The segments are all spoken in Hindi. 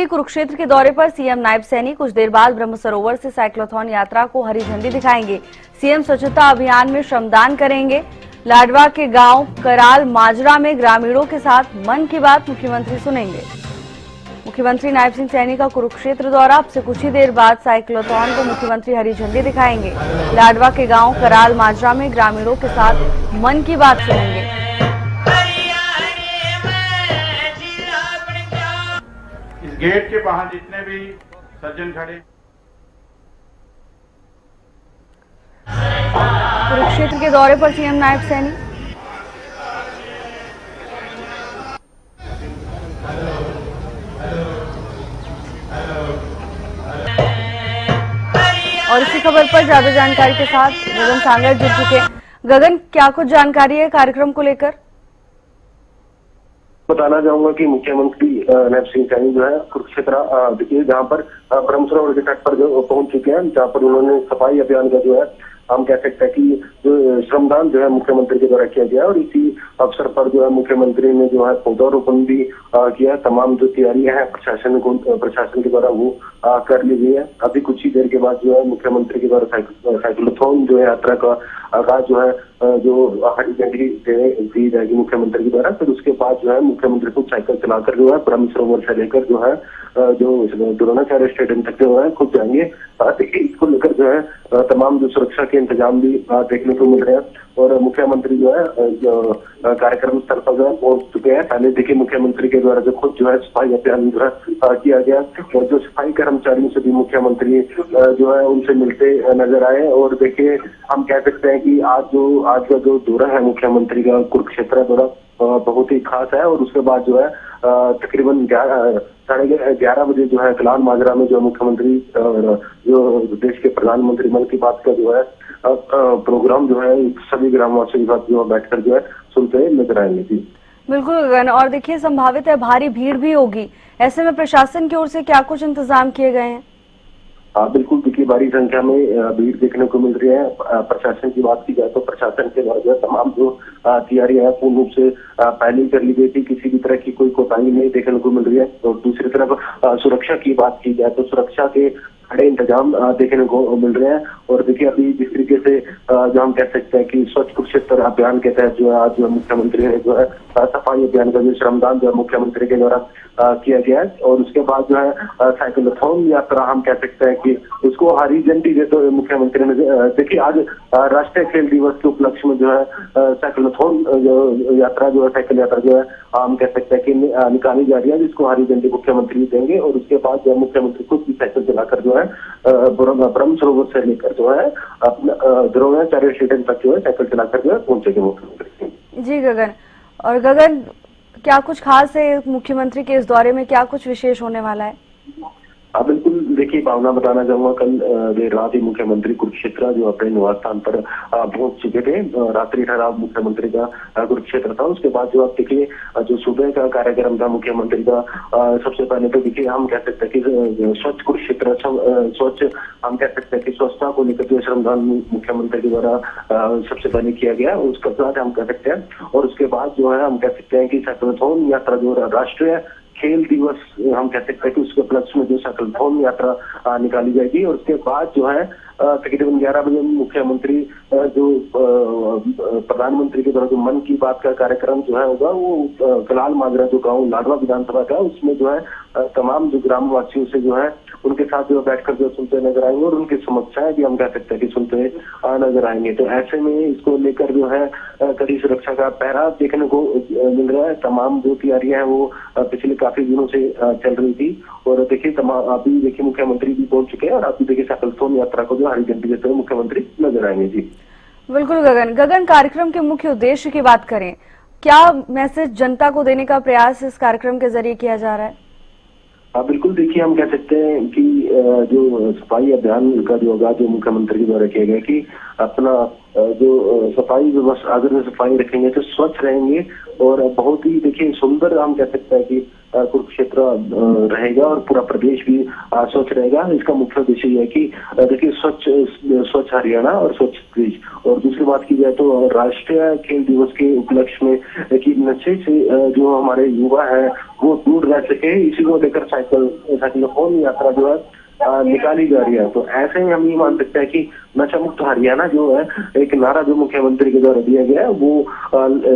कुरुक्षेत्र के दौरे पर सीएम नायब सैनी कुछ देर बाद ब्रह्म सरोवर से साइक्लोथॉन यात्रा को हरी झंडी दिखाएंगे। सीएम स्वच्छता अभियान में श्रमदान करेंगे। लाडवा के गांव कराल माजरा में ग्रामीणों के साथ मन की बात मुख्यमंत्री सुनेंगे। मुख्यमंत्री नायब सिंह सैनी का कुरुक्षेत्र दौरा, अब से कुछ ही देर बाद साइक्लोथॉन को मुख्यमंत्री हरी झंडी दिखाएंगे। लाडवा के गाँव कराल माजरा में ग्रामीणों के साथ मन की बात सुनेंगे। इस गेट के बाहर जितने भी सज्जन खड़े, कुरुक्षेत्र के दौरे पर सीएम नायब सैनी। और इसी खबर पर ज्यादा जानकारी के साथ गगन सांगड़ जुड़ चुके हैं। गगन, क्या कुछ जानकारी है कार्यक्रम को लेकर? बताना चाहूंगा कि मुख्यमंत्री नायब सिंह सैनी जो है कुरुक्षेत्र देखिए जहां पर ब्रह्म सरोवर के तट पर जो पहुंच चुके हैं, जहां पर उन्होंने सफाई अभियान का जो है हम कह सकते हैं कि जो श्रमदान जो है मुख्यमंत्री के द्वारा किया गया और इसी अवसर पर जो है मुख्यमंत्री ने जो है पौधारोपण भी किया। तमाम जो तैयारियां हैं प्रशासन के द्वारा वो कर ली गई है। अभी कुछ ही देर के बाद जो है मुख्यमंत्री के द्वारा साइक्लोथॉन जो है यात्रा का आगाज जो है जो हरी झंडी दी जाएगी मुख्यमंत्री के द्वारा। फिर उसके बाद जो है मुख्यमंत्री खुद साइकिल चलाकर जो है ब्रह्म सरोवर से लेकर जो है जो द्रोणाचार्य स्टेडियम तक जो है खुद जाएंगे। देखिए इसको लेकर जो है तमाम जो सुरक्षा के इंतजाम भी देखने को मिल रहे हैं और मुख्यमंत्री जो है कार्यक्रम स्थल पर जो है पहुंच चुके हैं। पहले देखिए मुख्यमंत्री के द्वारा जो खुद जो है सफाई अभियान जो है किया गया और जो सफाई कर्मचारियों से भी मुख्यमंत्री जो है उनसे मिलते नजर आए। और देखिए हम कह सकते हैं कि आज का जो दौरा है मुख्यमंत्री का कुरुक्षेत्र दौरा बहुत ही खास है। और उसके बाद जो है तकरीबन 11:30 बजे जो है कलाल माजरा में जो मुख्यमंत्री जो देश के प्रधानमंत्री मन की बात का जो है प्रोग्राम जो है सभी ग्रामवासियों के साथ जो बैठकर जो है सुनते नजर आएंगे। जी बिल्कुल गगन, और देखिए संभावित है भारी भीड़ भी होगी, ऐसे में प्रशासन की ओर से क्या कुछ इंतजाम किए गए हैं? बिल्कुल, देखिए बड़ी संख्या में भीड़ देखने को मिल रही है। प्रशासन की बात की जाए तो प्रशासन के द्वारा जो तमाम जो तैयारियां पूर्ण रूप से पहले ही कर ली गई थी, किसी भी तरह की कोई कोताही नहीं देखने को मिल रही है। और दूसरी तरफ सुरक्षा की बात की जाए तो सुरक्षा के बड़े इंतजाम देखने को मिल रहे हैं। और देखिए अभी जिस तरीके से जो हम कह सकते हैं कि स्वच्छ कुरुक्षेत्र अभियान के तहत जो है आज मुख्यमंत्री ने जो है सफाई अभियान का जो श्रमदान जो है मुख्यमंत्री के द्वारा किया गया है। और उसके बाद जो है साइक्लोथॉन यात्रा हम कह सकते हैं कि उसको हरी झंडी देते हुए मुख्यमंत्री ने देखिए आज राष्ट्रीय खेल दिवस के उपलक्ष्य में जो है साइक्लोथॉन यात्रा जो है साइकिल यात्रा जो है हम कह सकते हैं कि निकाली जा रही है, जिसको हरी झंडी मुख्यमंत्री देंगे। और उसके बाद जो है मुख्यमंत्री खुद भी साइकिल चलाकर जो है ब्रह्म सरोवर से लेकर जो है अपना द्रोणाचार्य स्टेडियम तक जो है साइकिल चलाकर जो है पहुंचेंगे मुख्यमंत्री। जी गगन, और गगन क्या कुछ खास है मुख्यमंत्री के इस दौरे में, क्या कुछ विशेष होने वाला है? बिल्कुल, देखिए भावना बताना चाहूंगा कल देर रात ही मुख्यमंत्री कुरुक्षेत्र जो अपने निवास स्थान पर पहुंच चुके थे। रात्रि ठहराव मुख्यमंत्री का कुरुक्षेत्र था। उसके बाद जो आप देखिए जो सुबह का कार्यक्रम था मुख्यमंत्री का, सबसे पहले तो देखिए हम कह सकते हैं कि स्वच्छ कुरुक्षेत्र स्वच्छ हम कह सकते हैं कि स्वच्छता को लेकर जो श्रमदान मुख्यमंत्री के द्वारा सबसे पहले किया गया, उसका बाद हम कह सकते हैं। और उसके बाद जो है हम कह सकते हैं कि साइक्लोथॉन यात्रा जो राष्ट्रीय खेल दिवस हम कह सकते हैं कि उसके उपलक्ष्य में जो साइक्लोथॉन यात्रा निकाली जाएगी। और उसके बाद जो है तकरीबन 11 बजे मुख्यमंत्री जो प्रधानमंत्री के द्वारा जो मन की बात का कार्यक्रम जो है होगा वो कलाल माजरा जो गांव लाडवा विधानसभा का, उसमें जो है तमाम जो ग्रामवासियों से जो है उनके साथ जो बैठकर जो सुनते नजर आएंगे और उनकी समस्याएं भी हम कह सकते हैं कि सुनते नजर आएंगे। तो ऐसे में इसको लेकर जो है कड़ी सुरक्षा का पहरा देखने को मिल रहा है। तमाम जो तैयारियां हैं वो पिछले काफी दिनों से चल रही थी। और देखिए अभी देखिए मुख्यमंत्री भी पहुंच चुके हैं और अभी देखिए साइक्लोथॉन यात्रा को जो हरी झंडी देते हुए मुख्यमंत्री नजर आएंगे। जी बिल्कुल गगन, कार्यक्रम के मुख्य उद्देश्य की बात करें, क्या मैसेज जनता को देने का प्रयास इस कार्यक्रम के जरिए किया जा रहा है? बिल्कुल, देखिए हम कह सकते हैं कि जो सफाई अभियान का जो आगाज जो मुख्यमंत्री के द्वारा किया गया कि अपना जो सफाई व्यवस्था अगर सफाई रखेंगे तो स्वच्छ रहेंगे। और बहुत ही देखिए सुंदर हम कह सकते हैं कि कुरुक्षेत्र रहेगा और पूरा प्रदेश भी स्वच्छ रहेगा। इसका मुख्य उद्देश्य यह है कि देखिए स्वच्छ हरियाणा और स्वच्छ देश। और दूसरी बात की जाए तो राष्ट्रीय खेल दिवस के उपलक्ष्य में कि नशे से जो हमारे युवा है वो दूर रह सके, इसी को लेकर साइक्लोथॉन यात्रा जो है निकाली जा रही है। तो ऐसे में हम ये मान सकते हैं कि नशा मुक्त हरियाणा जो है एक नारा जो मुख्यमंत्री के द्वारा दिया गया है वो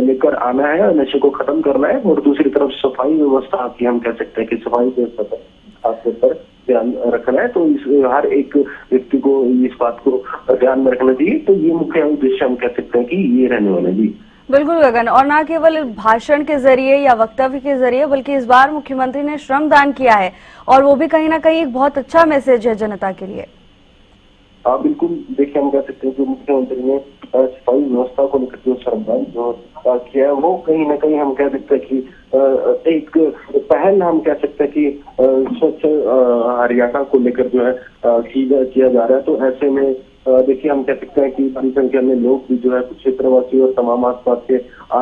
लेकर आना है, नशे को खत्म करना है। और दूसरी तरफ सफाई व्यवस्था की हम कह सकते हैं कि सफाई व्यवस्था पर खासतौर पर ध्यान रखना है। तो इस हर एक व्यक्ति को इस बात को ध्यान में रखना चाहिए। तो ये मुख्य उद्देश्य हम कह सकते हैं कि ये रहने वाला जी। बिल्कुल गगन, और न केवल भाषण के जरिए या वक्तव्य के जरिए बल्कि इस बार मुख्यमंत्री ने श्रमदान किया है और वो भी कहीं ना कहीं एक बहुत अच्छा मैसेज है जनता के लिए। बिल्कुल, देखिए हम कह सकते हैं कि मुख्यमंत्री ने सफाई व्यवस्था को लेकर जो श्रमदान जो किया है वो कहीं ना कहीं हम कह सकते हैं कि एक पहल हम कह सकते हैं कि स्वच्छ हरियाणा को लेकर जो है किया जा रहा है। तो ऐसे में देखिए हम कह सकते हैं कि बड़ी संख्या में लोग भी जो है क्षेत्रवासी और तमाम आसपास के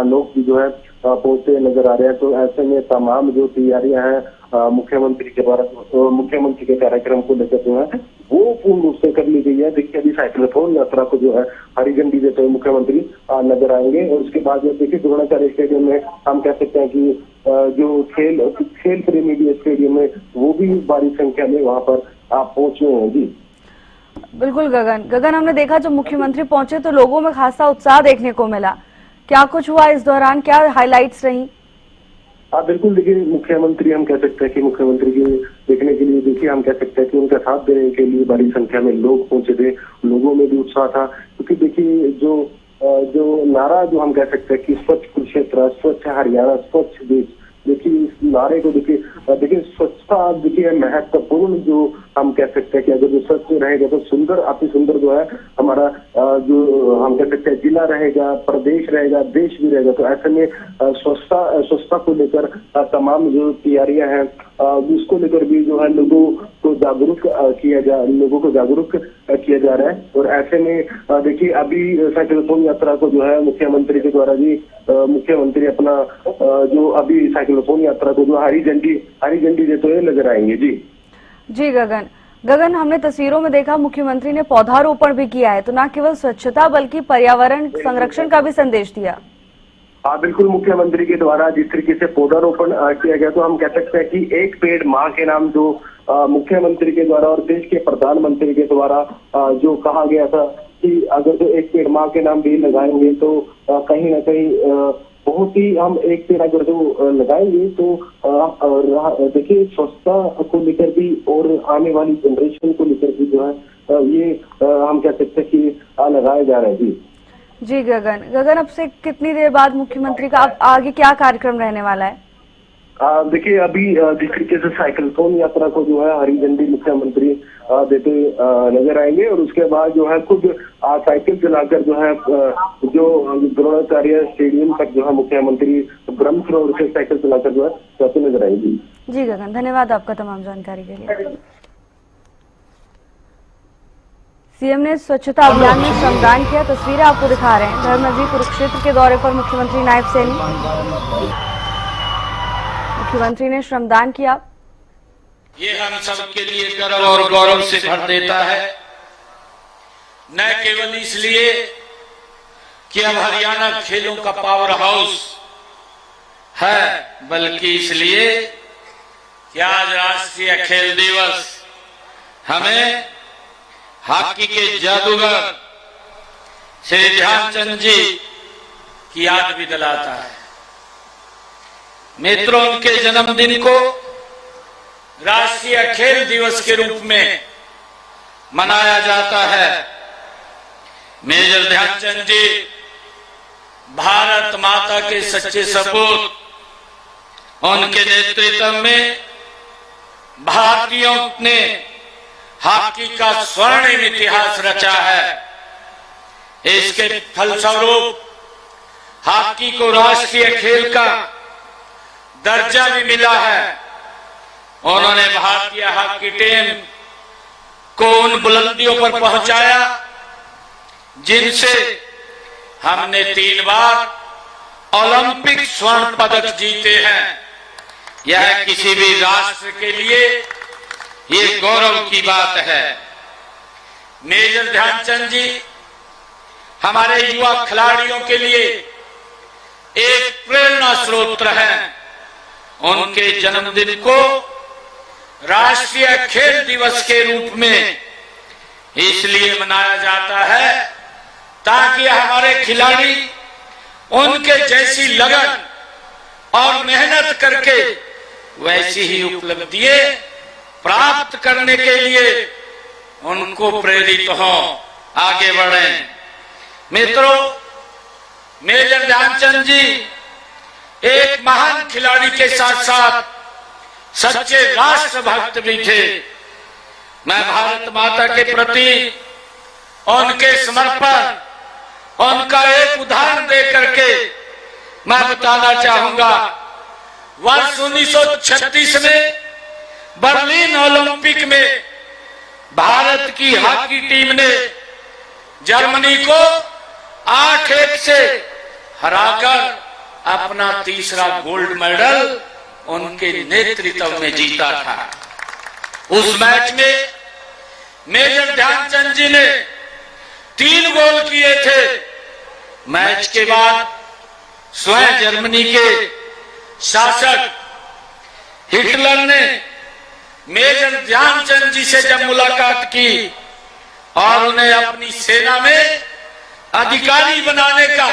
लोग भी जो है पहुंचते नजर आ रहे हैं। तो ऐसे में तमाम जो तैयारियां हैं मुख्यमंत्री के द्वारा मुख्यमंत्री के कार्यक्रम को लेकर जो है वो पूर्ण रूप से कर ली गई है। देखिए अभी साइक्लोथॉन यात्रा को जो है हरी झंडी देते हुए मुख्यमंत्री नजर आएंगे और उसके बाद देखिए द्रोणाचार्य स्टेडियम में हम कह सकते हैं कि जो खेल प्रेमी स्टेडियम में वो भी बड़ी संख्या में वहां पर आप पहुंचे हैं जी। बिल्कुल गगन, हमने देखा जब मुख्यमंत्री पहुंचे तो लोगों में खासा उत्साह देखने को मिला। क्या कुछ हुआ इस दौरान, क्या हाइलाइट्स रही? बिल्कुल, देखिए मुख्यमंत्री हम कह सकते हैं कि मुख्यमंत्री के देखने के लिए देखिए हम कह सकते हैं कि उनका साथ देने के लिए बड़ी संख्या में लोग पहुंचे थे। लोगों में भी उत्साह था क्योंकि देखिए जो नारा जो हम कह सकते हैं कि स्वच्छ कुरुक्षेत्र, स्वच्छ हरियाणा, स्वच्छ देश, देखिए इस नारे को देखिए स्वच्छता देखिए महत्वपूर्ण जो हम कह सकते हैं कि अगर जो स्वच्छ रहेगा तो सुंदर अति सुंदर जो है हमारा जो हम कह सकते हैं जिला रहेगा, प्रदेश रहेगा, देश भी रहेगा। तो ऐसे में स्वच्छता को लेकर तमाम जो तैयारियां हैं उसको लेकर भी जो है लोगों को जागरूक किया जा रहा है। और ऐसे में देखिए अभी साइक्लोथॉन यात्रा को जो है मुख्यमंत्री के द्वारा जी मुख्यमंत्री अपना जो अभी साइक्लोथॉन यात्रा को जो हरी झंडी देते हुए नजर आएंगे जी। गगन, हमने तस्वीरों में देखा मुख्यमंत्री ने पौधारोपण भी किया है, तो न केवल स्वच्छता बल्कि पर्यावरण संरक्षण का भी संदेश दिया। बिल्कुल, मुख्यमंत्री के द्वारा जिस तरीके से पौधारोपण किया गया तो हम कह सकते हैं कि एक पेड़ माँ के नाम जो मुख्यमंत्री के द्वारा और देश के प्रधानमंत्री के द्वारा जो कहा गया था कि अगर जो एक पेड़ माँ के नाम भी लगाएंगे तो कहीं ना कहीं बहुत ही हम एक पेड़ अगर जो लगाएंगे तो देखिए स्वच्छता को लेकर भी और आने वाली जनरेशन को लेकर भी जो है ये हम कह सकते हैं कि लगाया जा रहा है जी। गगन, अब से कितनी देर बाद मुख्यमंत्री का आगे क्या कार्यक्रम रहने वाला है? देखिए अभी जिस तरीके से साइक्लोथॉन यात्रा को जो है हरी झंडी मुख्यमंत्री देते नजर आएंगे और उसके बाद जो है खुद साइकिल चलाकर जो है जो द्रोणाचार्य स्टेडियम तक जो है मुख्यमंत्री ब्रह्म सरोवर से साइकिल चलाकर जो है जाते नजर आएंगे जी। गगन, धन्यवाद आपका तमाम जानकारी के लिए। सीएम ने स्वच्छता अभियान में श्रमदान किया, तस्वीरें आपको दिखा रहे हैं। धर्मनगरी कुरुक्षेत्र के दौरे पर मुख्यमंत्री नायब सैनी, मुख्यमंत्री ने श्रमदान किया। ये हम सब के लिए गर्व और गौरव से भर देता है, न केवल इसलिए कि अब हरियाणा खेलों का पावर हाउस है, बल्कि इसलिए कि आज राष्ट्रीय खेल दिवस हमें हॉकी के जादूगर श्री ध्यानचंद जी की याद भी दिलाता है। मित्रों, उनके जन्मदिन को राष्ट्रीय खेल दिवस के रूप में मनाया जाता है। मेजर ध्यानचंद जी भारत माता के सच्चे सपूत, उनके नेतृत्व में भारतीयों ने हॉकी का स्वर्णिम इतिहास रचा है। इसके फलस्वरूप हॉकी को राष्ट्रीय खेल का दर्जा भी मिला है। उन्होंने भारतीय हॉकी टीम को उन बुलंदियों पर पहुंचाया जिनसे हमने 3 बार ओलंपिक स्वर्ण पदक जीते हैं। यह किसी भी राष्ट्र के लिए ये गौरव की बात है। मेजर ध्यानचंद जी हमारे युवा खिलाड़ियों के लिए एक प्रेरणा स्रोत हैं। उनके जन्मदिन को राष्ट्रीय खेल दिवस के रूप में इसलिए मनाया जाता है ताकि हमारे खिलाड़ी उनके जैसी लगन और मेहनत करके वैसी ही उपलब्धियां प्राप्त करने के लिए उनको प्रेरित हो, आगे बढ़ें। मित्रों, मेजर ध्यानचंद जी एक महान खिलाड़ी के साथ साथ सच्चे राष्ट्रभक्त भी थे। मैं भारत माता के प्रति उनके समर्पण, उनका एक उदाहरण दे करके मैं बताना चाहूंगा। वर्ष 1936 में बर्लिन ओलंपिक में भारत की हॉकी टीम ने जर्मनी को 8-1 से हराकर अपना तीसरा गोल्ड मेडल उनके नेतृत्व में जीता था। उस मैच में मेजर ध्यानचंद जी ने 3 गोल किए थे। मैच के बाद स्वयं जर्मनी के शासक हिटलर ने मेजर ध्यानचंद जी से जब मुलाकात की और उन्हें अपनी सेना में अधिकारी बनाने का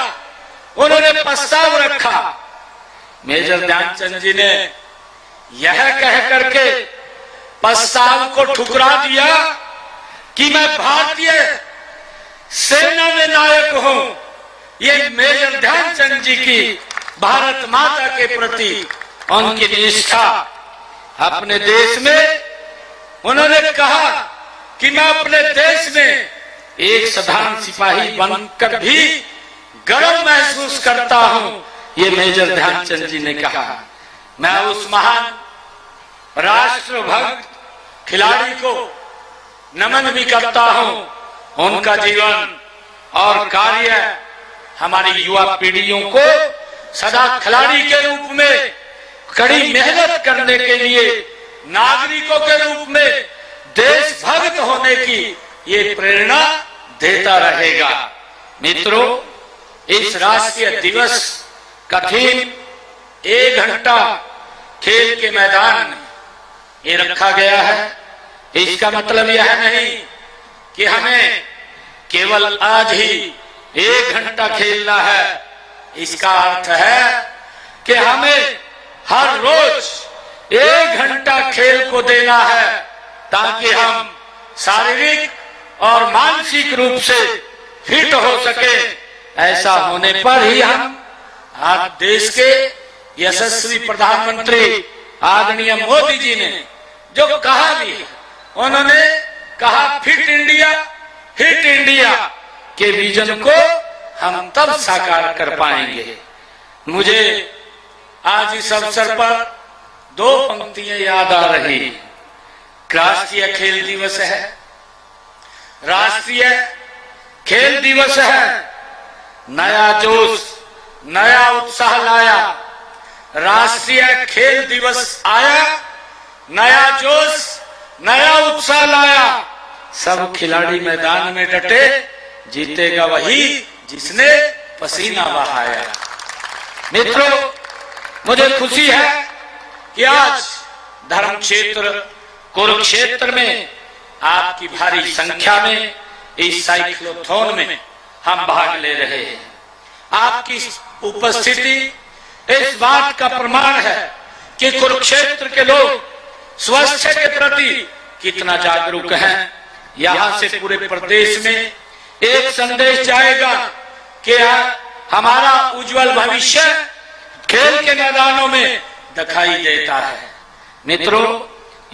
उन्होंने प्रस्ताव रखा, मेजर ध्यानचंद जी ने यह कह करके प्रस्ताव को ठुकरा दिया कि मैं भारतीय सेना में नायक हूं। ये मेजर ध्यानचंद जी की भारत माता के प्रति उनकी निष्ठा। अपने देश में उन्होंने कहा कि मैं अपने देश में एक साधारण सिपाही बनकर भी गर्व महसूस करता हूं। ये मेजर ध्यानचंद जी ने कहा। मैं उस महान राष्ट्रभक्त खिलाड़ी को नमन भी करता हूं। उनका जीवन और कार्य हमारी युवा पीढ़ियों को सदा खिलाड़ी के रूप में कड़ी मेहनत करने के लिए, नागरिकों के रूप में देशभक्त होने की ये प्रेरणा देता रहेगा। मित्रों, इस राष्ट्रीय दिवस का थीम 1 घंटा खेल के मैदान में ये रखा गया है। इसका मतलब यह नहीं कि हमें केवल आज ही 1 घंटा खेलना है। इसका अर्थ है कि हमें हर रोज 1 घंटा खेल को देना है ताकि हम शारीरिक और मानसिक रूप से फिट हो सके। ऐसा होने पर ही हम आज देश के यशस्वी प्रधानमंत्री आदरणीय मोदी जी ने जो कहा भी, उन्होंने कहा फिट इंडिया हिट इंडिया के विजन को हम तब साकार कर पाएंगे। मुझे आज इस अवसर पर 2 पंक्तियां याद आ रही। राष्ट्रीय खेल दिवस है, राष्ट्रीय खेल दिवस है, नया जोश नया उत्साह लाया। राष्ट्रीय खेल दिवस आया, नया जोश नया उत्साह लाया। सब खिलाड़ी मैदान में डटे, जीतेगा वही जिसने पसीना बहाया। मित्रों, मुझे खुशी है कि आज धर्म क्षेत्र कुरुक्षेत्र में आपकी भारी संख्या में इस साइक्लोथॉन में हम भाग ले रहे हैं। आपकी उपस्थिति इस बात का प्रमाण है कि कुरुक्षेत्र के लोग स्वास्थ्य के प्रति कितना जागरूक हैं। यहाँ से पूरे प्रदेश में एक संदेश जाएगा कि हमारा उज्जवल भविष्य खेल के मैदानों में दिखाई देता है। मित्रों,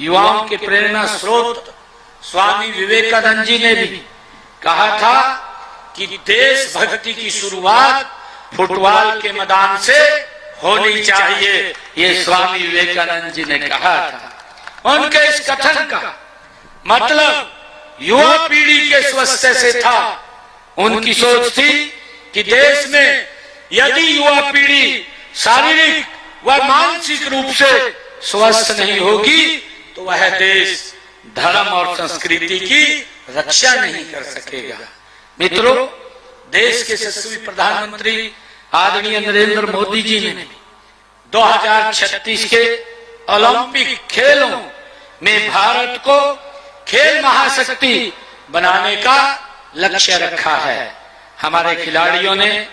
युवाओं के प्रेरणा स्रोत स्वामी विवेकानंद जी ने भी कहा था कि देशभक्ति की शुरुआत फुटबॉल के मैदान से होनी चाहिए। ये स्वामी विवेकानंद जी ने कहा था। उनके इस कथन का मतलब युवा पीढ़ी के स्वास्थ्य से था। उनकी सोच थी कि देश में यदि युवा पीढ़ी शारीरिक व मानसिक रूप से स्वस्थ नहीं होगी तो वह देश धर्म और संस्कृति की रक्षा नहीं कर सकेगा। मित्रों, देश के यशस्वी प्रधानमंत्री आदरणीय नरेंद्र मोदी जी ने 2036 के ओलंपिक खेलों में भारत को खेल महाशक्ति बनाने का लक्ष्य रखा है। हमारे खिलाड़ियों ने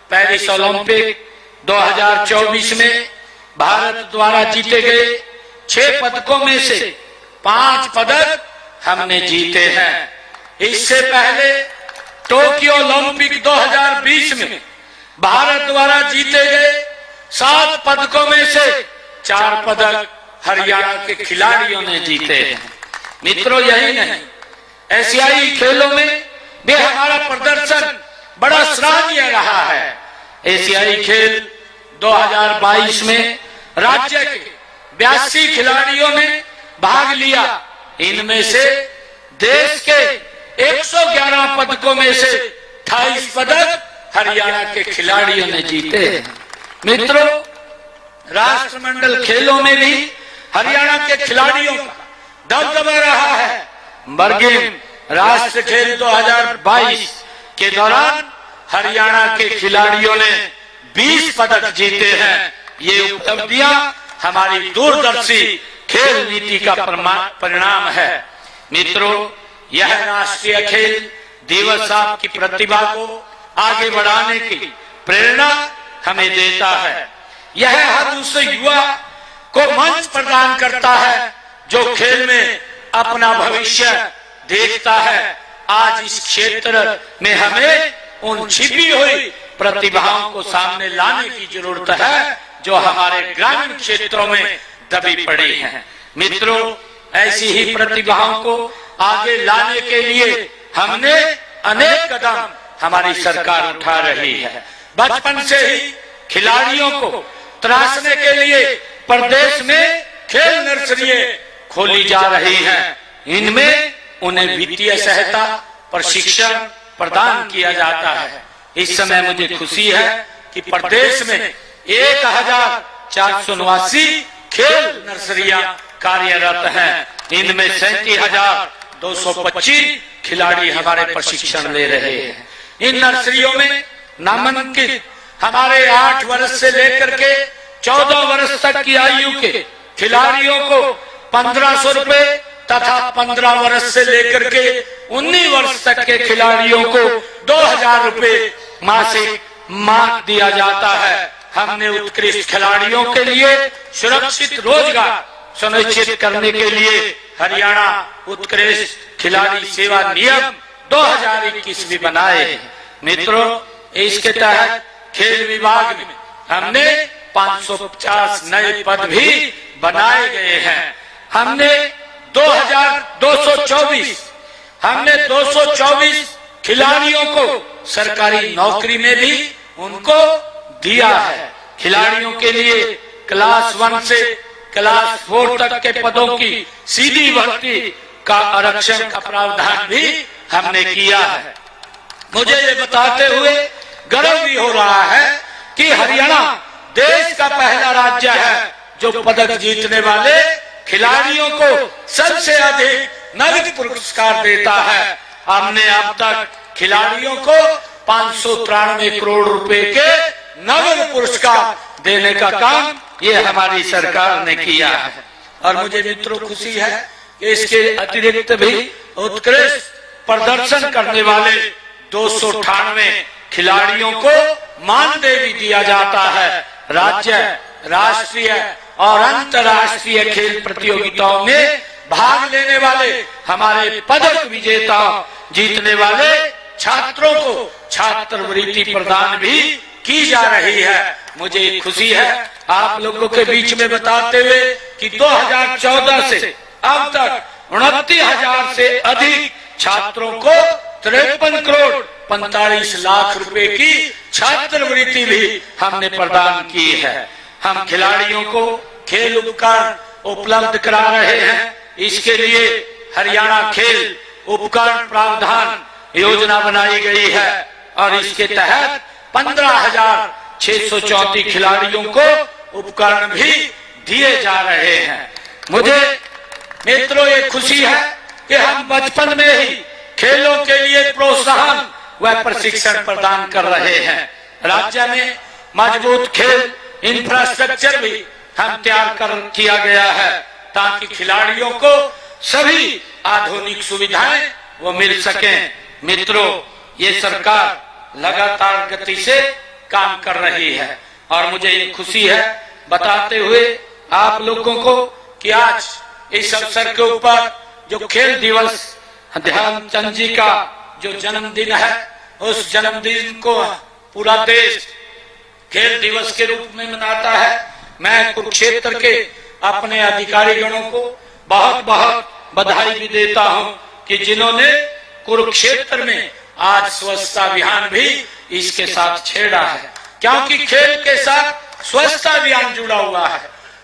पेरिस ओलंपिक 2024 में भारत द्वारा जीते गए 6 पदकों में से 5 पदक हमने जीते हैं। इससे पहले टोक्यो ओलंपिक 2020 में भारत द्वारा जीते गए 7 पदकों में से 4 पदक हरियाणा के खिलाड़ियों ने जीते हैं। मित्रों, यही नहीं, एशियाई खेलों में भी हमारा प्रदर्शन बड़ा सराहनीय रहा है। एशियाई खेल 2022 में राज्य के 82 खिलाड़ियों ने भाग लिया। इनमें से देश के 111 पदकों में से 28 पदक हरियाणा के खिलाड़ियों ने जीते हैं। मित्रों, राष्ट्रमंडल खेलों में भी हरियाणा के खिलाड़ियों का दबदबा रहा है। बर्गिम राष्ट्र खेल 2022 के दौरान हरियाणा के खिलाड़ियों ने 20 पदक जीते हैं। ये उपलब्धियां हमारी दूरदर्शी खेल नीति का परिणाम है। मित्रों, यह राष्ट्रीय खेल दिवस आपकी प्रतिभा को आगे बढ़ाने की प्रेरणा हमें देता है। यह हर उस युवा को मंच प्रदान करता है जो खेल में अपना भविष्य देखता है। आज इस क्षेत्र में हमें उन छिपी हुई प्रतिभाओं को सामने लाने की जरूरत है जो हमारे ग्रामीण क्षेत्रों में दबी पड़ी हैं। मित्रों, ऐसी ही प्रतिभाओं को आगे लाने के लिए हमने अनेक कदम हमारी सरकार उठा रही है। बचपन से ही खिलाड़ियों को तराशने के लिए प्रदेश में खेल नर्सरियां खोली जा रही हैं। इनमें उन्हें वित्तीय सहायता, प्रशिक्षण प्रदान किया जाता है। इस समय मुझे खुशी है कि प्रदेश में 1489 खेल नर्सरियां कार्यरत हैं। इनमें 37,225 खिलाड़ी हमारे प्रशिक्षण ले रहे हैं। इन नर्सरियों में नामांकित हमारे 8 वर्ष से लेकर के 14 वर्ष तक की आयु के खिलाड़ियों को 1500 रुपए तथा 15 वर्ष से लेकर के 19 वर्ष तक के खिलाड़ियों को 2000 रुपए मासिक मार्क दिया जाता है। हमने उत्कृष्ट खिलाड़ियों के लिए सुरक्षित रोजगार सुनिश्चित करने के लिए हरियाणा उत्कृष्ट खिलाड़ी सेवा नियम 2021 भी बनाए। मित्रों, इसके तहत खेल विभाग में हमने 550 नए पद भी बनाए गए हैं। हमने 224 खिलाड़ियों को सरकारी नौकरी में भी उनको दिया है। खिलाड़ियों के लिए क्लास 1 से क्लास 4 तक के पदों की सीधी भर्ती का आरक्षण का प्रावधान भी हमने किया है। मुझे ये बताते हुए गर्व भी हो रहा है कि हरियाणा देश का पहला राज्य है जो पदक जीतने वाले खिलाड़ियों को सबसे अधिक नगद पुरस्कार देता है। हमने अब तक खिलाड़ियों को 593 करोड़ रुपए के नगद पुरस्कार देने का काम ये हमारी सरकार ने किया है। और मुझे मित्रों खुशी है कि इसके अतिरिक्त भी उत्कृष्ट प्रदर्शन करने वाले 298 खिलाड़ियों को मानदेय भी दिया जाता है। राज्य, राष्ट्रीय और अंतर्राष्ट्रीय खेल प्रतियोगिताओं में भाग लेने वाले हमारे पदक विजेताओं, जीतने वाले छात्रों को छात्रवृत्ति प्रदान भी की जा रही है। मुझे खुशी है आप लोगों के बीच में बताते हुए कि 2014 से अब तक 29,000 से अधिक छात्रों को 53 करोड़ 45 लाख रुपए की छात्रवृत्ति भी हमने प्रदान की है। हम खिलाड़ियों को खेल उपकरण उपलब्ध करा रहे हैं। इसके लिए हरियाणा खेल उपकरण प्रावधान योजना बनाई गई है और इसके तहत 15,634 खिलाड़ियों को उपकरण भी दिए जा रहे हैं। मुझे मित्रों ये खुशी है कि हम बचपन में ही खेलों के लिए प्रोत्साहन व प्रशिक्षण प्रदान कर रहे हैं। राज्य में मजबूत खेल इंफ्रास्ट्रक्चर भी हम तैयार किया गया है ताकि खिलाड़ियों को सभी आधुनिक सुविधाएं वो मिल सकें। मित्रों, ये सरकार लगातार गति से काम कर रही है और मुझे ये खुशी है बताते हुए आप लोगों को कि आज इस अवसर के ऊपर जो खेल दिवस ध्यानचंद जी का जो जन्मदिन है, उस जन्मदिन को पूरा देश खेल दिवस के रूप में मनाता है। मैं कुरुक्षेत्र के अपने अधिकारीगणों को बहुत बहुत बधाई भी देता हूं कि जिन्होंने कुरुक्षेत्र में आज स्वच्छता अभियान भी इसके साथ छेड़ा है, क्योंकि खेल के साथ स्वच्छता अभियान जुड़ा हुआ है।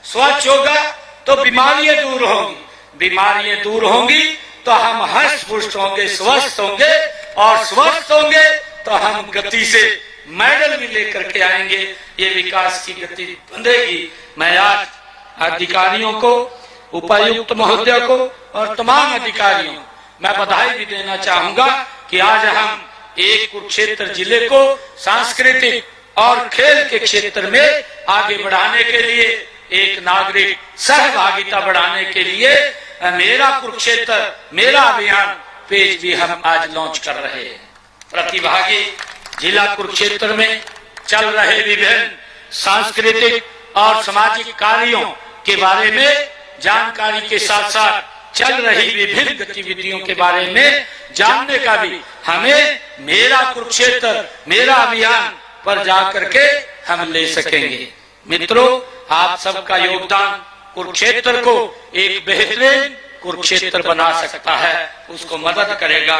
स्वच्छ होगा तो बीमारियां दूर होंगी, बीमारियां दूर होंगी तो हम हष्ट पुष्ट होंगे, स्वस्थ होंगे, और स्वस्थ होंगे तो हम गति से मेडल भी लेकर के आएंगे। ये विकास की गति बंधेगी। मैं आज अधिकारियों को, उपायुक्त महोदय को और तमाम अधिकारियों मैं बधाई भी देना चाहूंगा कि आज हम एक कुरुक्षेत्र जिले को सांस्कृतिक और खेल के क्षेत्र में आगे बढ़ाने के लिए, एक नागरिक सहभागिता बढ़ाने के लिए मेरा कुरुक्षेत्र मेरा अभियान पेज भी हम आज लॉन्च कर रहे हैं। प्रतिभागी जिला कुरुक्षेत्र में चल रहे विभिन्न सांस्कृतिक और सामाजिक कार्यों के बारे में जानकारी के साथ साथ चल रही विभिन्न गतिविधियों के बारे में जानने का भी हमें मेरा कुरुक्षेत्र मेरा अभियान पर जाकर के हम ले सकेंगे। मित्रों, आप सबका योगदान कुरुक्षेत्र को एक बेहतरीन कुरुक्षेत्र बना सकता है, उसको मदद करेगा।